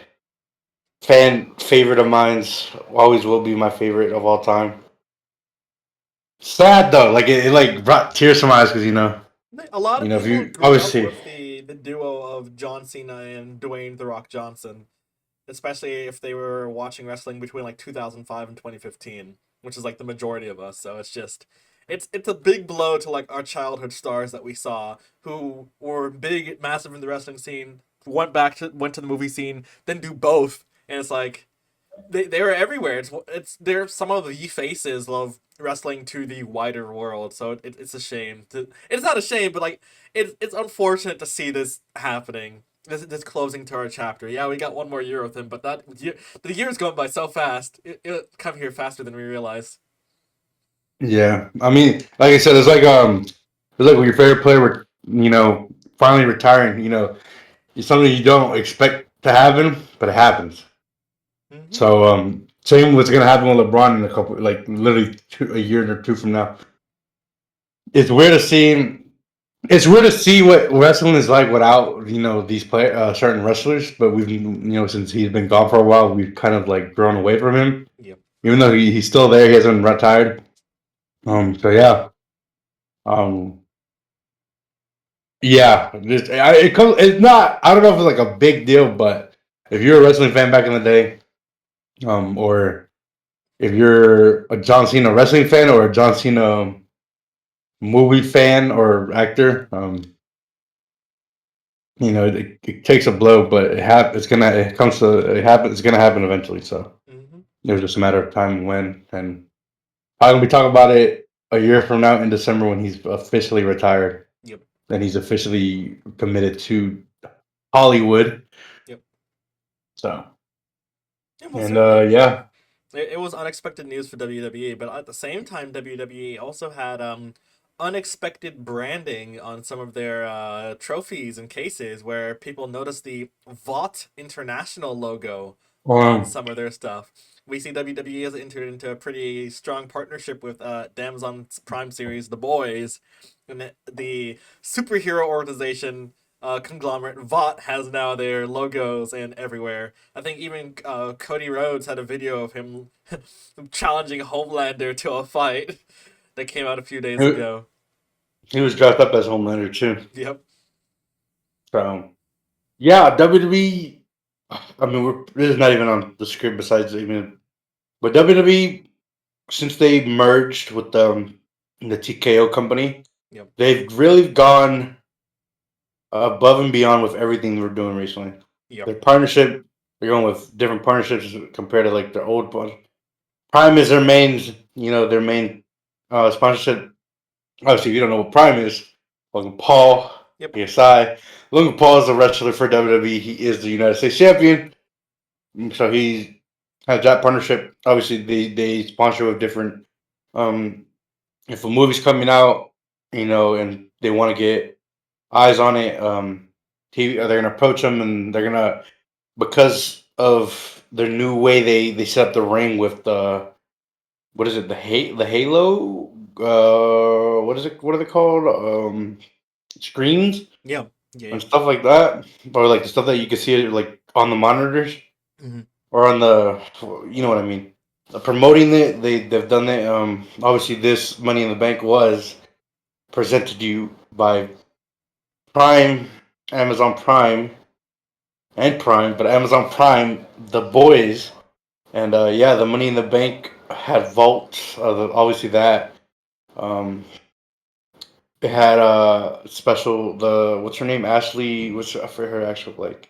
Fan favorite of mine's, always will be my favorite of all time. Sad though, like it like brought tears to my eyes because A lot of if people you grew up obviously. with the duo of John Cena and Dwayne The Rock Johnson, especially if they were watching wrestling between like 2005 and 2015, which is like the majority of us. So it's just it's a big blow to like our childhood stars that we saw who were big, massive in the wrestling scene, went to the movie scene, then do both, and it's like they were everywhere. They're some of the faces of wrestling to the wider world. So it's a shame. It's not a shame, but like it's unfortunate to see this happening. This closing to our chapter. Yeah, we got one more year with him, but the year's going by so fast. It come here faster than we realize. Yeah, I mean, like I said, it's like when your favorite player were finally retiring. It's something you don't expect to happen, but it happens. Mm-hmm. So same what's gonna happen with LeBron in a couple, like literally a year or two from now. It's weird to see. It's weird to see what wrestling is like without these certain wrestlers. But we've since he's been gone for a while, we've kind of like grown away from him. Yep. Even though he's still there, he hasn't retired. So yeah. Um. Yeah. It's not. I don't know if it's like a big deal, but if you're a wrestling fan back in the day, or if you're a John Cena wrestling fan or a John Cena movie fan or actor, it takes a blow, but it's gonna happen eventually. So Mm-hmm. it was just a matter of time when, and I'm gonna be talking about it a year from now in December when he's officially retired Yep. and he's officially committed to Hollywood. Yep. So Yeah, most and certainly. yeah, It was unexpected news for WWE, but at the same time, WWE also had unexpected branding on some of their trophies and cases, where people noticed the VOT International logo on um, some of their stuff. We see WWE has entered into a pretty strong partnership with the Amazon Prime series, The Boys, and the superhero organization conglomerate VOT has now their logos and everywhere. I think even Cody Rhodes had a video of him challenging Homelander to a fight that came out a few days he, ago. he was dressed up as Homelander too. Yep. So yeah, WWE. I mean, this is not even on the script. Besides, even but WWE, since they merged with the TKO company, Yep. they've really gone above and beyond with everything we're doing recently. Yep. Their partnership, they're going with different partnerships compared to like their old ones. Prime is their main sponsorship. Obviously, if you don't know what Prime is, Logan Paul, Yep. PSI. Logan Paul is a wrestler for WWE. He is the United States champion. So he has that partnership. Obviously, they sponsor with different. Um, if a movie's coming out, and they want to get eyes on it, TV, they're gonna approach them, and they're gonna, because of their new way they set up the ring with the, what is it, the Halo, what is it, what are they called, screens Yep. Yeah. and Yeah. stuff like that, or like the stuff that you can see like on the monitors Mm-hmm. or on the, what I mean. Promoting it, they've done it. Obviously, this Money in the Bank was presented to you by Prime, Amazon Prime, and Prime, but Amazon Prime, The Boys, and yeah, the Money in the Bank had Vault. Obviously, that it had special, the what's her name, Ashley. What's for her actual, like,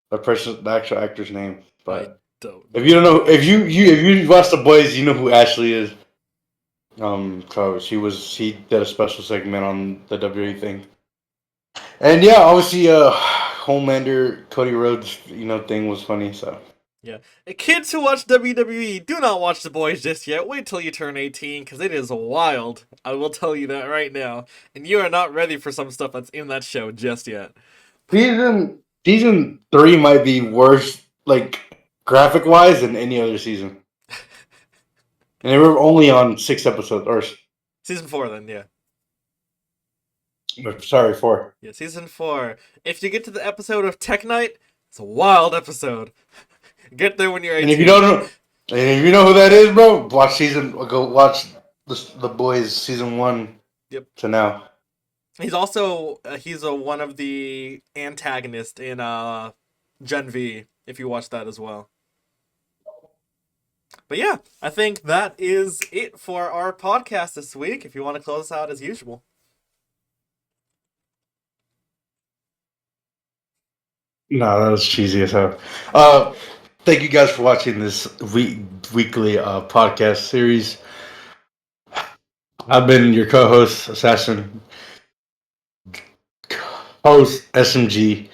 the actual actor's name, I but. don't If you don't know. know, if you watch The Boys, you know who Ashley is. So he did a special segment on the WWE thing, and yeah, obviously, Homelander, Cody Rhodes, thing was funny. So Yeah. Kids who watch WWE, do not watch The Boys just yet. Wait till you turn 18, because it is wild. I will tell you that right now. And you are not ready for some stuff that's in that show just yet. season 3 might be worse, like graphic wise, than any other season, and they were only on 6 episodes or Season 4, then, yeah. Sorry, 4. Yeah, season 4. If you get to the episode of Tech Night, it's a wild episode. Get there when you're 18. And if you don't know, and if you know who that is, bro, go watch the boys season 1 Yep. to now. He's also one of the antagonists in Gen V. If you watch that as well. But yeah, I think that is it for our podcast this week. If you want to close us out as usual. No, that was cheesy as hell. Thank you guys for watching this weekly podcast series. I've been your co-host, Assassin, host, SMG.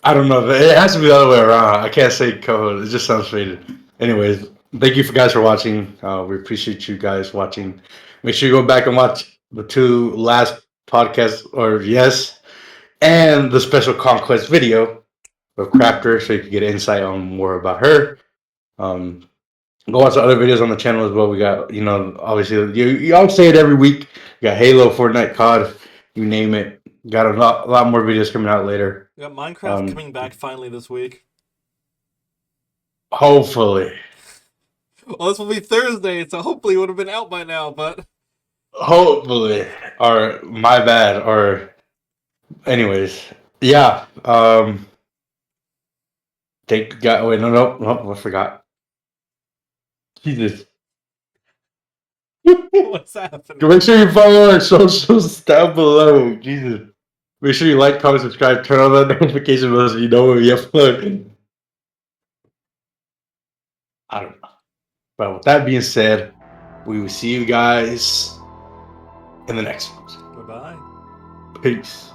I don't know. It has to be the other way around. I can't say co-host. It just sounds faded. Anyways, thank you for guys for watching. We appreciate you guys watching. Make sure you go back and watch the 2 last podcasts, or yes, and the special Conquest video of Crafter, so you can get insight on more about her. Go watch the other videos on the channel as well. We got, obviously, you always say it every week. You got Halo, Fortnite, COD, you name it. Got a lot more videos coming out later. We got Minecraft coming back finally this week. Hopefully. Well, this will be Thursday, so hopefully it would have been out by now, but... Hopefully. Or, my bad. Or, anyways. Yeah. Wait, no, I forgot. Jesus. What's happening? Make sure you follow our socials down below. Jesus. Make sure you like, comment, subscribe, turn on that notification bell so you know when we upload. I don't know. But with that being said, we will see you guys in the next one. Bye-bye. Peace.